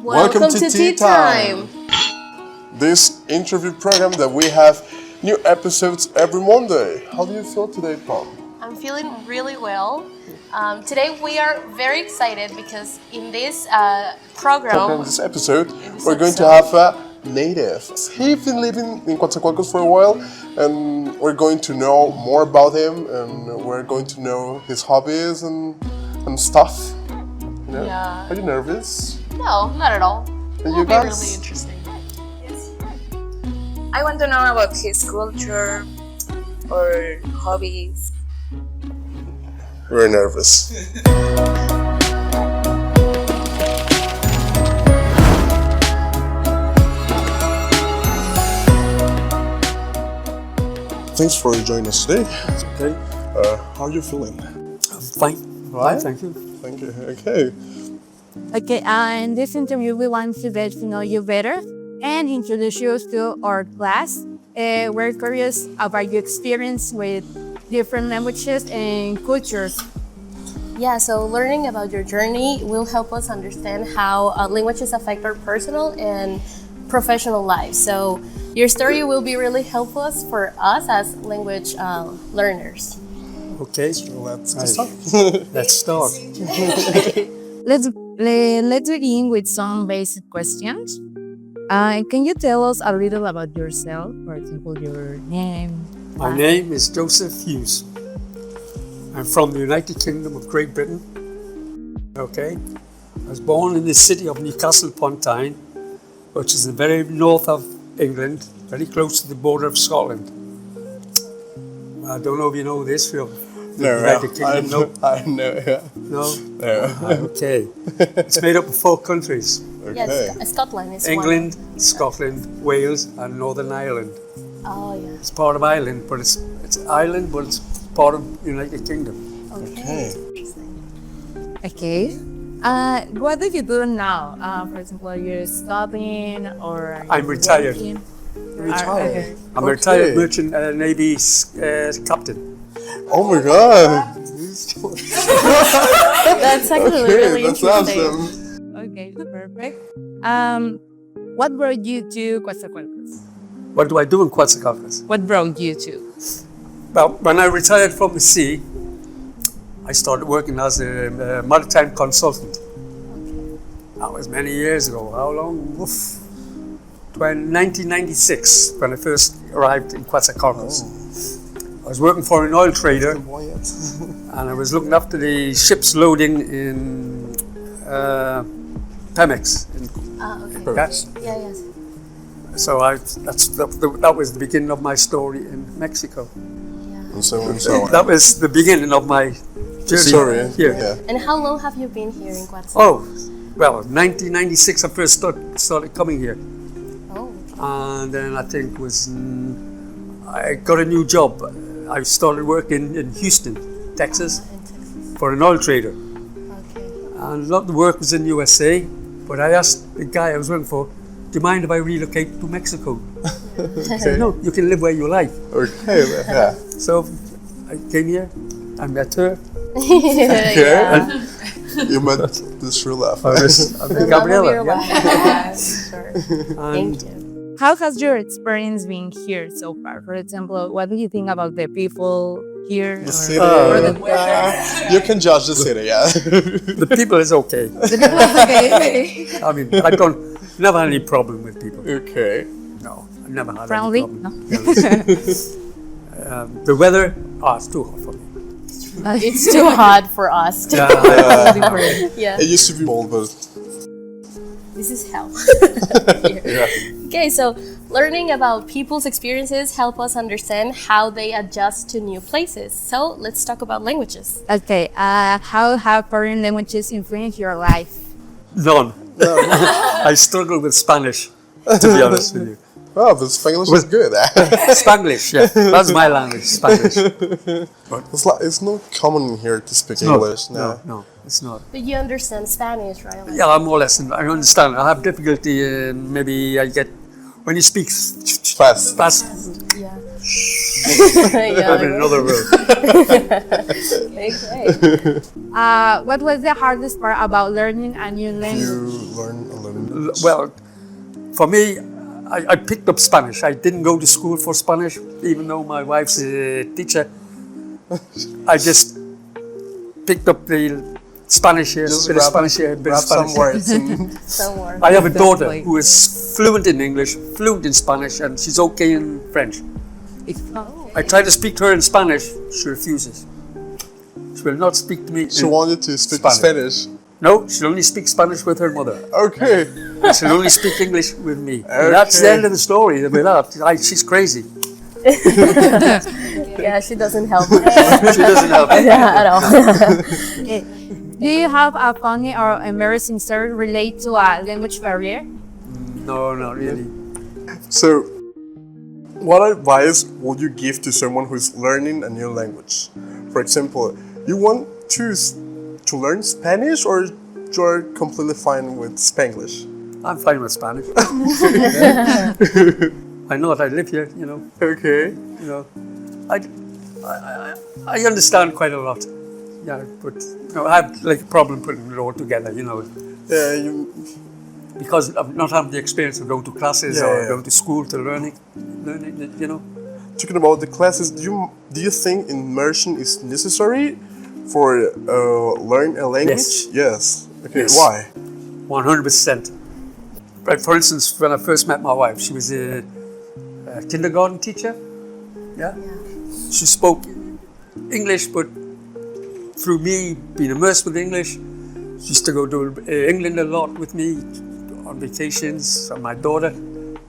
Welcome to Tea Time! This interview program that we have new episodes every Monday. How do you feel today, Pam? I'm feeling really well. Today we are very excited because in this program, This episode, we're going to have a native. He's been living in Coatzacoalcos for a while, and we're going to know more about him, and we're going to know his hobbies and stuff. You know? Yeah. Are you nervous? No, not at all. And It'll you be guys? really interesting. I want to know about his culture or hobbies. We're nervous. Thanks for joining us today. It's okay. How are you feeling? I'm fine. Right? Fine, thank you. Thank you. Okay. Okay, in this interview, we want to get to know you better and introduce you to our class. We're curious about your experience with different languages and cultures. Yeah, so learning about your journey will help us understand how languages affect our personal and professional lives. So your story will be really helpful for us as language learners. Okay, Let's Right. start. let's start. Let's begin with some basic questions. Can you tell us a little about yourself? For example, your name. My name is Joseph Hughes. I'm from the United Kingdom of Great Britain. Okay. I was born in the city of Newcastle upon Tyne, which is the very north of England, very close to the border of Scotland. I don't know if you know this. The United Kingdom, no? I know. Yeah. No? No. Okay. It's made up of 4 countries. Okay. Yes, Scotland is England, Scotland, Wales, and Northern Ireland. one. Oh, yeah. It's part of Ireland, but it's Ireland, but it's part of United Kingdom. Okay. Okay. What do you do now? For example, you're studying or I'm retired. working? Retired. Okay. I'm a retired merchant Navy captain. Oh my God. That's actually really That's interesting. awesome. Okay, perfect. What brought you to Coatzacoalcos? What do I do in Coatzacoalcos? What brought you to? Well, when I retired from the sea, I started working as a maritime consultant. That was many years ago. How long? 1996, when I first arrived in Coatzacoalcos. I was working for an oil trader, and I was looking after the ships loading in Pemex. Okay. Yes. Yeah, yes. So that was the beginning of my story in Mexico. And so on. So on. That was the beginning of my journey Sorry. here. Yeah. And how long have you been here in Coatzacoalcos? Oh, well, 1996 I first started coming here. Oh, And then I think I got a new job. I started working in Houston, Texas, in Texas. for an oil trader. Okay. And a lot of the work was in USA, but I asked the guy I was working for, do you mind if I relocate to Mexico? He said, no, you can live where you like. Okay. Yeah. So I came here, I met her. Okay. You met this real laugh. I met The love of Gabriela. your Yeah. life. Yes, sure. And Thank you. How has your experience been here so far? For example, what do you think about the people here? The or- city. or the weather? You can judge the city, yeah. the people is okay. The people is okay. I mean, I never had any problem with people. Okay. No, I never had Friendly? any No. problem. The weather, it's too hot for me. It's too hot for us. Yeah. It used to be cold, but This is hell. yeah. Okay, so learning about people's experiences help us understand how they adjust to new places. So let's talk about languages. Okay, how have foreign languages influenced your life? None. I struggle with Spanish, to be honest with you. Oh, but Spanglish is good. Spanglish, yeah. That's my language, Spanish. It's not common here to speak English. No, it's not. But you understand Spanish, right? Like, Yeah, I'm more or less, I understand. I have difficulty, maybe I get, when you speak Fast. fast, yeah. Yeah, I'm in another room. okay. What was the hardest part about learning a new You language? learn a little. Well, for me, I picked up Spanish. I didn't go to school for Spanish, even though my wife's a teacher. I just picked up the Spanish here, Just bit of Spanish here, bit of grab some Spanish words. here. And Somewhere. I have a daughter Exactly. who is fluent in English, fluent in Spanish, and she's okay in French. Oh. I try to speak to her in Spanish, she refuses. She will not speak to me she in wanted to speak Spanish. Spanish. No, she'll only speak Spanish with her mother. Okay. She'll only speak English with me. And that's the end of the story. With that, she's crazy. Yeah, she doesn't help. She doesn't help. Yeah, at all. Do you have a funny or embarrassing story related to a language barrier? No, not really. So, what advice would you give to someone who's learning a new language? For example, you want to learn Spanish, or you're completely fine with Spanglish? I'm fine with Spanish. I know it. I live here, you know. Okay. You know, I understand quite a lot. Yeah, but you know, I have like a problem putting it all together. You know, Yeah, you. because of not having the experience of going to classes Yeah, or yeah. going to school to learning. You know. Talking about the classes, do you think immersion is necessary for learn a language? Yes. Okay. Yes. Why? 100%. Right. For instance, when I first met my wife, she was a kindergarten teacher. Yeah. She spoke English, but through me being immersed with English, she used to go to England a lot with me on vacations. And my daughter,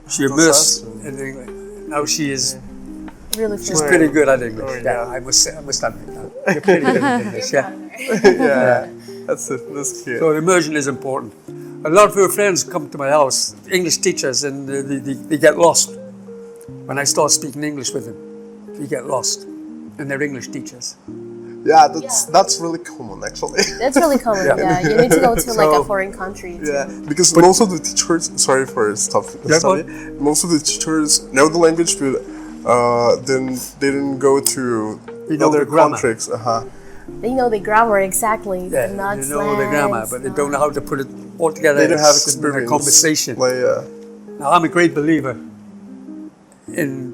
she immersed awesome. in English. Now she is. Really She's fluent. pretty good at English. Oh, Yeah, yeah. I must admit that. You're pretty good at English. Yeah. Yeah. That's it. That's cute. So immersion is important. A lot of her friends come to my house, English teachers, and they get lost. When I start speaking English with them, they get lost. And they're English teachers. Yeah, that's really common actually. That's really common. Yeah. Yeah, you need to go to like a So- foreign country. To, Yeah, because most of the teachers, sorry for stopping, go most of the teachers know the language, but then they didn't go to They know other the grammar. countries. They know the grammar exactly. Yeah, not they know the grammar, slangs, but they not- don't know how to put it all together They don't have in a experience. conversation. Like, Now, I'm a great believer in,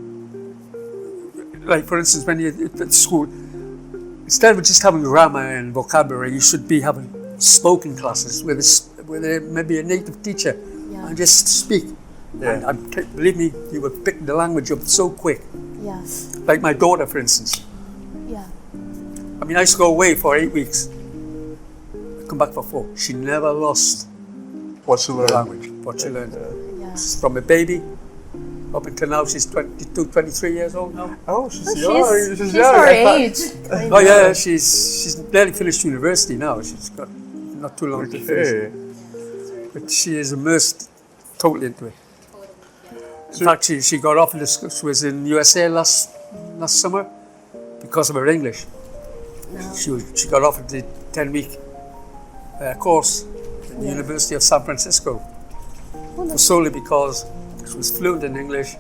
like, for instance, when you're at school, instead of just having grammar and vocabulary, you should be having spoken classes with maybe a native teacher Yeah. and just speak. Yeah. And believe me, you will pick the language up so quick. Yeah, Like my daughter, for instance. yeah. I mean, I used to go away for 8 weeks, come back for 4. She never lost what you the learn. language, what she learned. Yeah. From a baby up until now, she's 22, 23 years old now. Oh, she's She's, young. she's young. our I thought- age. kind Oh of. yeah, she's nearly finished university now. She's got not too long to finish, Okay. but she is immersed totally into it. In fact, she got offered to school. She was in USA last summer because of her English. She got offered the 10-week course at the University of San Francisco, solely because she was fluent in English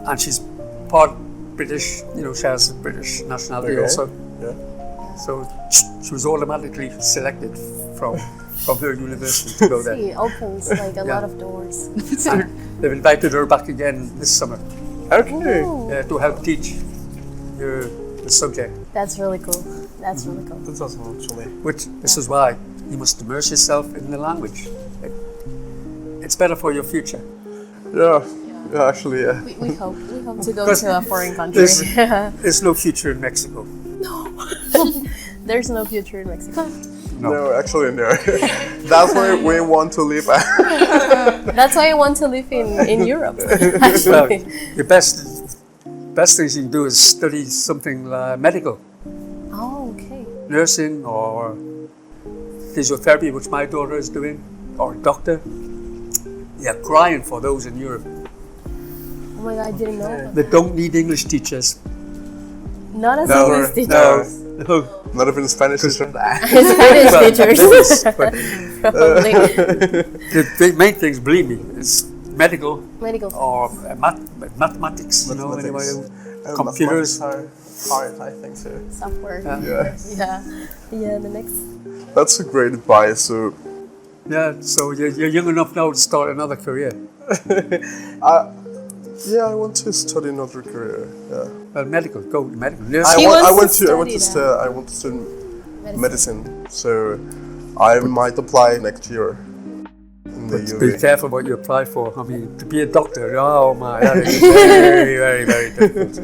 and she's part British. You know, she has a British nationality Okay. also. Yeah. So she was automatically selected from her university to go there. It opens like a lot of doors. And they've invited her back again this summer Okay. to help teach the subject. That's really cool. That's really cool. That's awesome, actually. Which this is why you must immerse yourself in the language. It's better for your future. Yeah. Yeah, actually, yeah. We hope to go Because to a foreign country. There's no future in Mexico. There's no future in Mexico. No, actually, no. That's where we want to live. That's why I want to live in Europe. Well, Actually. the best things you can do is study something like medical, Oh, okay. nursing, or physiotherapy, which my daughter is doing, or doctor. They're crying for those in Europe. Oh my God, I didn't know that. They don't need English teachers. Not as No, English no. teachers. No. Not even Spanish teacher. Spanish teachers. But Probably. the main things, believe me, is medical Medical or science. mathematics, you know, anybody Mathematics. And computers. mathematics are hard, I think so. Software. Yeah. Yeah, the next. That's a great advice. So, Yeah, so you're young enough now to start another career. yeah, I want to study another career. Yeah. Well, medical, go to medical. I Yes. He wants to want to study study. I want to study medicine. So, I might apply next year in the Be UV. careful what you apply for. I mean, to be a doctor, oh my, that is very, very, very difficult.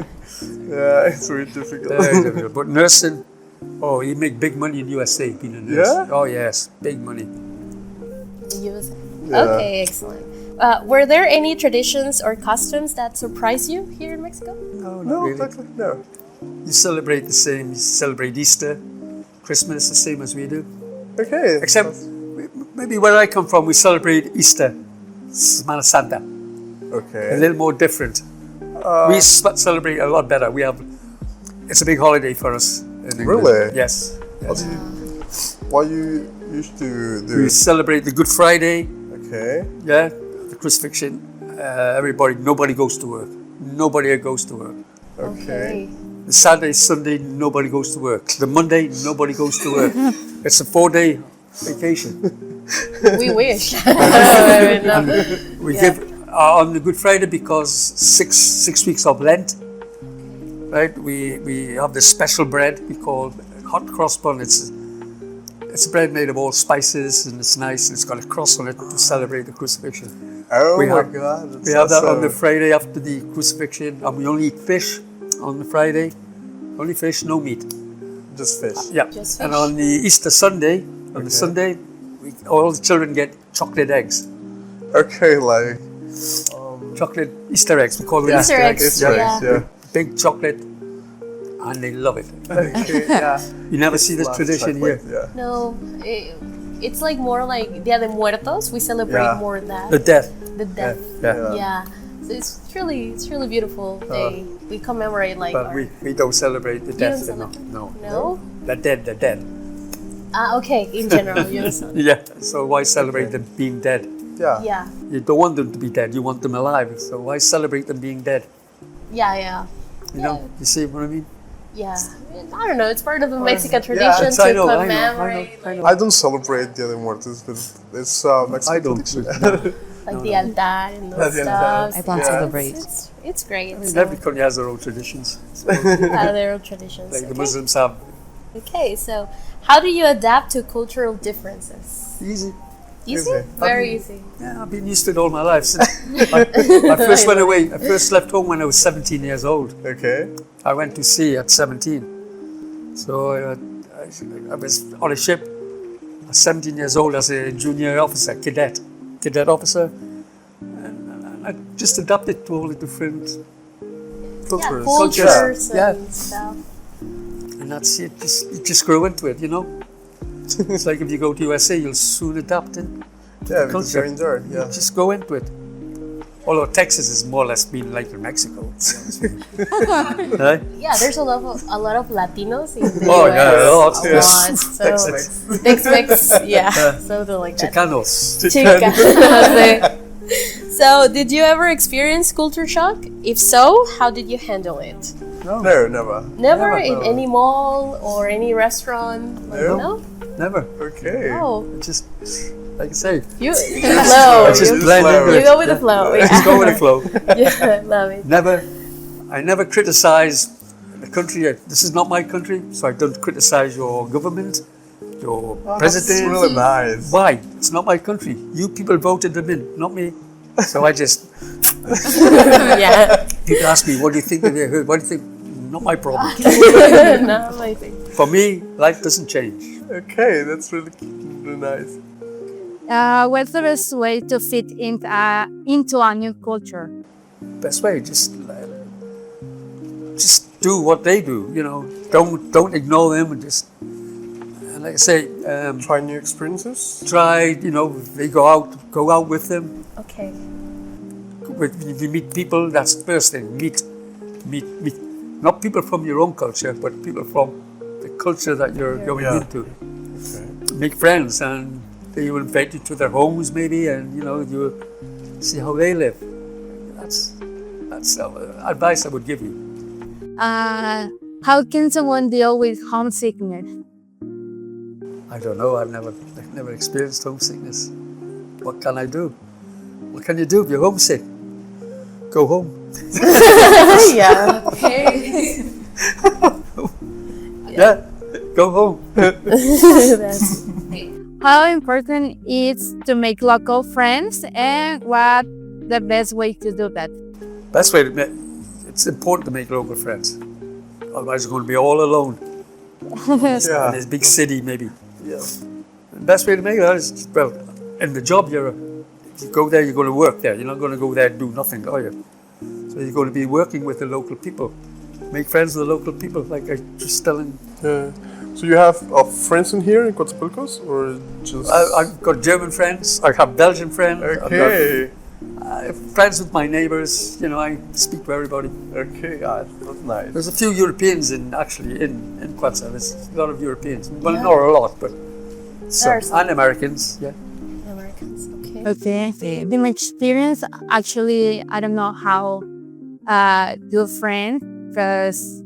Yeah, it's really difficult. Very difficult. But nursing, oh, you make big money in USA being a nurse. Yeah? Oh yes, big money. USA. Yeah. Okay, excellent. Were there any traditions or customs that surprised you here in Mexico? No, not No, really. exactly. No. You celebrate the same. You celebrate Easter, Christmas the same as we do. Okay. Except maybe where I come from, we celebrate Easter, Semana Santa. A Okay. little more different. We celebrate a lot better. It's a big holiday for us. In England. Really? Yes. What you used to do? We celebrate the Good Friday. Okay. Yeah, the crucifixion. Nobody goes to work. Nobody goes to work. Okay. The Saturday, Sunday, nobody goes to work. The Monday, nobody goes to work. It's a 4-day vacation. We wish. We give on the Good Friday because six weeks of Lent, right? We have this special bread we call hot cross bun. It's a bread made of all spices and it's nice and it's got a cross on it to celebrate the crucifixion. Oh We my have- God. That's We have that on the awesome. Friday after the crucifixion, and we only eat fish on the Friday. Only fish, no meat. Just fish. Yeah. Just And fish. on the Easter Sunday, all the children get chocolate eggs. Okay, like Chocolate Easter eggs. We call them Easter eggs, Easter eggs, yeah. Big chocolate, and they love it. Okay, yeah. You never see this Lots of tradition here. chocolate, Yeah. No, it's like more like Dia de Muertos. We celebrate Yeah. more that. The death. The death. Yeah. Yeah. So it's really beautiful day. We commemorate like But our, we don't celebrate the You death. don't No. celebrate? No. No? The dead. Okay, in general, you know. Yeah. So why celebrate them being dead? Yeah. Yeah. You don't want them to be dead. You want them alive. So why celebrate them being dead? Yeah. You know. You see what I mean? Yeah. I don't know, it's part of the Mexican tradition it's- to I know. commemorate I know. I don't celebrate Dia de Muertos, but it's Mexican I don't. tradition. like the altar and those the altar. stuff. I don't celebrate. It's great. Every country has their own traditions. Their own traditions. Like the Okay. Muslims have. Okay, so how do you adapt to cultural differences? Easy. Easy? Easy. Very easy. Yeah, I've been used to it all my life. Since I first went away. I first left home when I was 17 years old. Okay. I went to sea at 17. So I was on a ship at 17 years old as a junior officer, cadet officer. And I just adapted to all the different Yeah, Cultures. cultures Yeah. and stuff. and that's it. You just grow into it, you know. It's like if you go to USA, you'll soon adapt it. Yeah, because Culture. you're in there. Yeah. Just go into it. Although Texas is more or less been like in Mexico. Right? Yeah, there's a lot of Latinos in the Oh, US. yeah, lots, a yes. lot. So Tex-Mex. Tex-Mex, yeah, something like that. Chicanos. Chica. So, did you ever experience culture shock? If so, how did you handle it? No, never. Never in any mall or any restaurant? Like, No. no? Never. Okay. Oh, Just, like I say, you flow. I just You, blend into you it. go with the flow. Just go with the flow. Yeah, love it. I never criticize the country. This is not my country, so I don't criticize your government, your president. That's really nice. Why? It's not my country. You people voted them in, not me. So I just, Yeah. people ask me, what do you think of it? What do you think? Not my problem. No, amazing. For me, life doesn't change. Okay, that's really nice. What's the best way to fit into a new culture? Best way, just do what they do. You know, don't ignore them and just. And like I say, Try new experiences. try. You know, they go out with them. Okay. If you meet people, that's the first thing. Meet. Not people from your own culture, but people from the culture that you're going Yeah. into. Okay. Make friends, and they will invite you to their homes, maybe, and you know see how they live. That's advice I would give you. How can someone deal with homesickness? I don't know. I've never experienced homesickness. What can I do? What can you do if you're homesick? Go home. Yeah. Yeah, go home. That's, How important is to make local friends, and what the best way to do that? Best way to make, it's important to make local friends. Otherwise, you're going to be all alone in this big city, maybe. Yeah. The best way to make that is, well, in the job, you go there, you're going to work there. You're not going to go there and do nothing, are you? So you're going to be working with the local people. Make friends with the local people, like I just telling. So you have friends in here in Coatzacoalcos, or just? I've got German friends. I have Belgian friends. Okay. I have friends with my neighbours. You know, I speak to everybody. Okay, that's nice. There's a few Europeans in Quetzal. There's a lot of Europeans. Well, not a lot, but some. There's some. And Americans. Yeah. Americans. Okay. Okay. In my experience, actually, I don't know how do friends because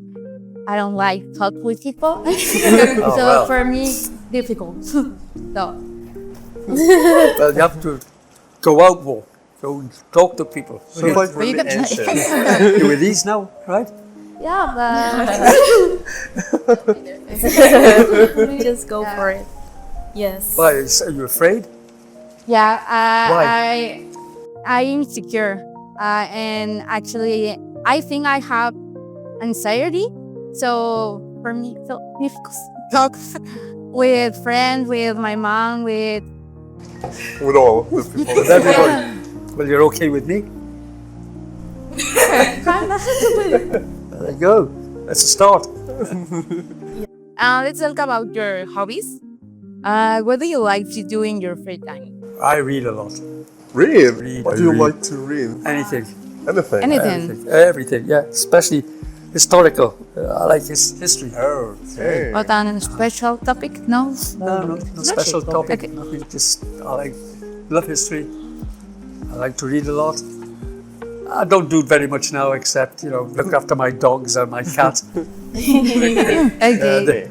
I don't like talk with people. So well. for me, difficult. So Well, you have to go out more. Go and talk to people. So like But you really can try. anxious. You're with these now, right? yeah, Just go for it. Yes. Why? Are you afraid? yeah. Why? I'm insecure, and actually, I think I have anxiety. So for me, so difficult to talk with friends, with my mom, with With all the people. With everybody. Well, you're okay with me? There you go. That's a start. Let's talk about your hobbies. What do you like to do in your free time? I read a lot. Read? Read. What do you like to read? Anything. Anything? Anything. Everything, yeah. Especially historical. I like history. Okay. What on a special topic? No. No special topic. Okay. Nothing. Just love history. I like to read a lot. I don't do very much now, except look after my dogs and my cat. Okay.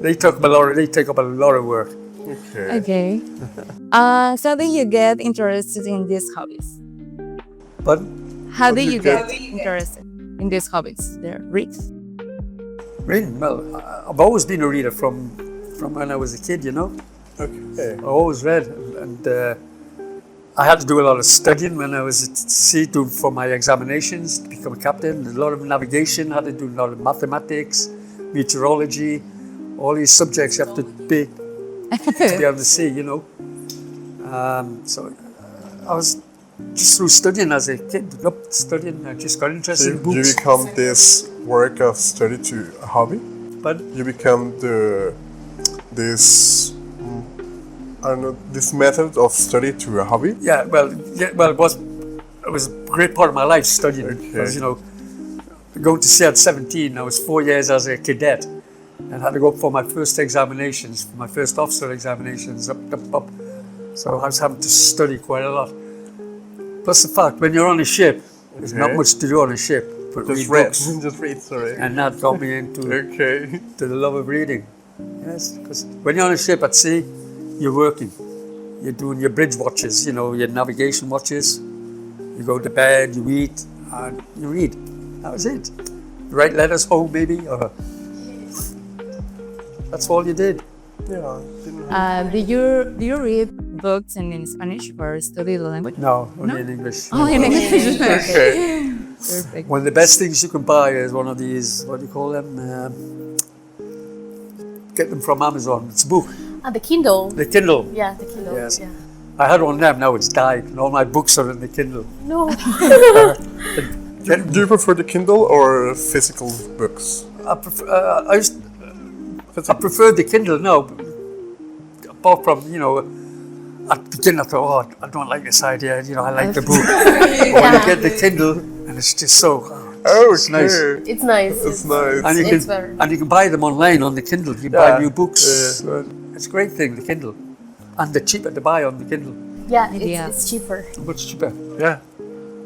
They take up a lot of work. Okay. Okay. So do you get interested in these hobbies? But How do do you you get interested in these hobbies? They're reads. reading, well, I've always been a reader from when I was a kid. Okay. I always read, and I had to do a lot of studying when I was at sea for my examinations to become a captain. A lot of navigation, had to do a lot of mathematics, meteorology, all these subjects you have to be on the sea, So I was just through studying as a kid, studying, I just got interested in You books. become this work of study to a hobby? But You become this method of study to a hobby? well, it was a great part of my life studying. Okay. Because, going to sea at 17, I was 4 years as a cadet and had to go up for my first examinations, my first officer examinations, up. So I was having to study quite a lot. Plus the fact, when you're on a ship, there's not Okay. much to do on a ship, but Just read read. books. Just read, sorry. And that got me into Okay. to the love of reading. Yes, because when you're on a ship at sea, you're working. You're doing your bridge watches, your navigation watches. You go to bed, you eat, and you read. That was it. You write letters home, maybe, or that's all you did. Yeah. Do you read books in Spanish or study the language? No, only in English. Oh, in English. Okay. Perfect. One of the best things you can buy is one of these, what do you call them? Get them from Amazon. It's a book. The Kindle. The Kindle. Yeah, the Kindle. Yes. Yeah. I had one of them, now it's died, and all my books are in the Kindle. No. Do you prefer the Kindle or physical books? I prefer the Kindle now, apart from, at the beginning I thought, I don't like this idea, I like the book. But when you get the Kindle, and it's just so, it's nice. It's nice. It's nice. And It's better. you can buy them online on the Kindle. You Yeah. buy new books. Yeah. It's a great thing, the Kindle. And they're cheaper to buy on the Kindle. Yeah, Yeah. it's cheaper. Much cheaper. Yeah.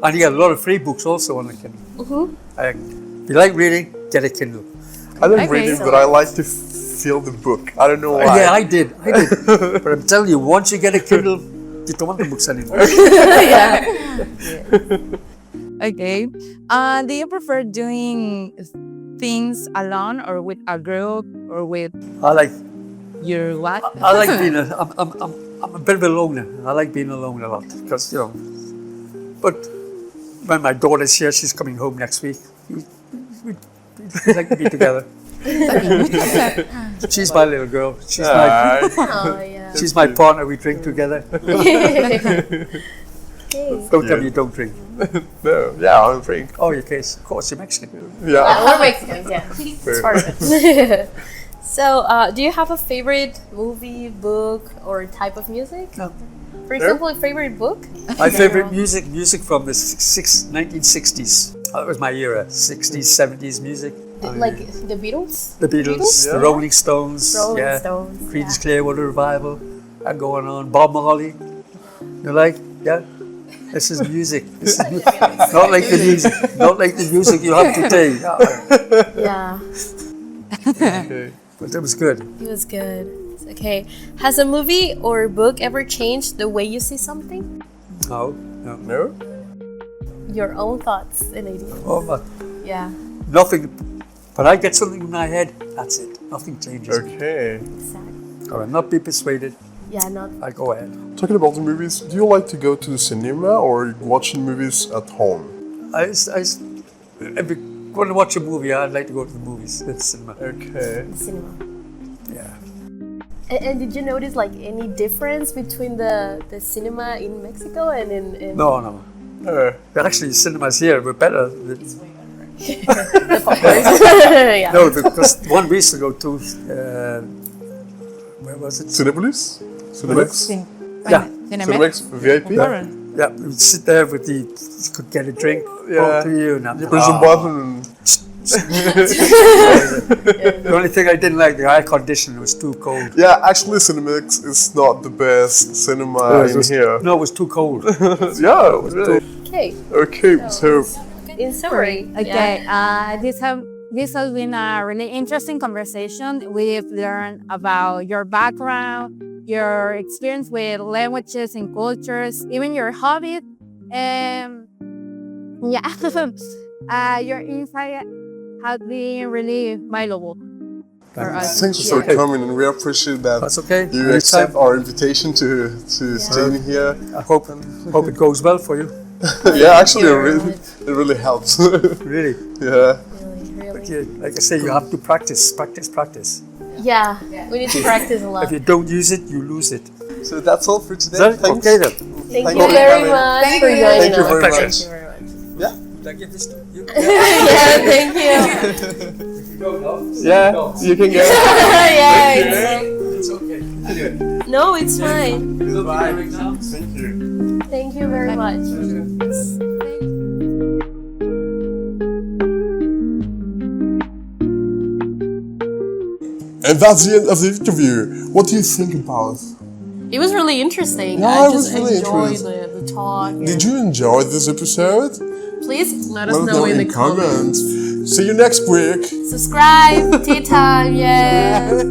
And you get a lot of free books also on the Kindle. If you like reading, get a Kindle. I don't Okay, read it, so- but I like to feel the book. I don't know why. Yeah, I did. But I'm telling you, once you get a Kindle, you don't want the books anymore. Okay. Do you prefer doing things alone or with a group or with I like your what? I like being I'm a bit of a loner. I like being alone a lot because, you know, but when my daughter's here, she's coming home next week. We like to be together. She's my little girl. Oh, yeah. She's my partner. We drink together. Don't tell me you don't drink. No, yeah, I don't drink. Oh, your case. Of course, you're Mexican. Yeah. We're Mexicans, yeah. It's part of it. So, do you have a favorite movie, book, or type of music? No. For example, a favorite book? My favorite music from the 1960s. That was my era. 60s, 70s music. Like the Beatles? The Beatles, the Yeah. Rolling Stones, Rolling Stones, Creedence Clearwater Revival, and going on. Bob Marley. You like? Yeah. This is music. This is not like the music. Not like the music you have today. Yeah, Okay. But it was good. it was good. Okay. Has a movie or book ever changed the way you see something? No. No? Your own thoughts and ideas. Oh, but Yeah, nothing. But I get something in my head. That's it. Nothing changes. Okay. exactly. I will not be persuaded. Yeah, not. I go ahead. Talking about the movies, do you like to go to the cinema or watching movies at home? If you're going to watch a movie, I'd like to go to the movies. It's cinema. Okay. Cinema. Yeah. And did you notice like any difference between the cinema in Mexico and in No. Actually, cinemas here were better. yeah. No, because one we used to go to, where was it? Cinepolis? Cinemex? Yeah. Cinemex VIP? Yeah, we would sit there with you could get a drink, Yeah. brought to you. And You push a button and... The only thing I didn't like, the air conditioning was too cold. Yeah, actually Cinemex is not the best cinema in here. No, it was too cold. Yeah, really. Okay. Okay, so... In summary, Okay. This has been a really interesting conversation. We've learned about your background, your experience with languages and cultures, even your hobbies. Your insight has been really valuable for us. Thanks for coming, and we appreciate that That's okay. you Anytime. accept our invitation to stay in here. I hope it goes well for you. Yeah, actually, it really helps. Really. Yeah. really. Okay, like I say, you have to practice. Yeah, we need to practice a lot. If you don't use it, you lose it. So that's all for today. Is that Thanks. okay then? Thank Thank you you. very much for joining Thank you us. very Thank much. you very much. Yeah. Did I give this to you? Yeah, thank you. Yeah, you can go. Yeah, It's okay. no, it's fine. Goodbye. Thank you. Thank you very much. And that's the end of the interview. What do you think about? It was really interesting. Yeah, I it just was really enjoyed interesting. the talk. Did you enjoy this episode? Please let us know in the comments. See you next week. Subscribe, tea time, yeah.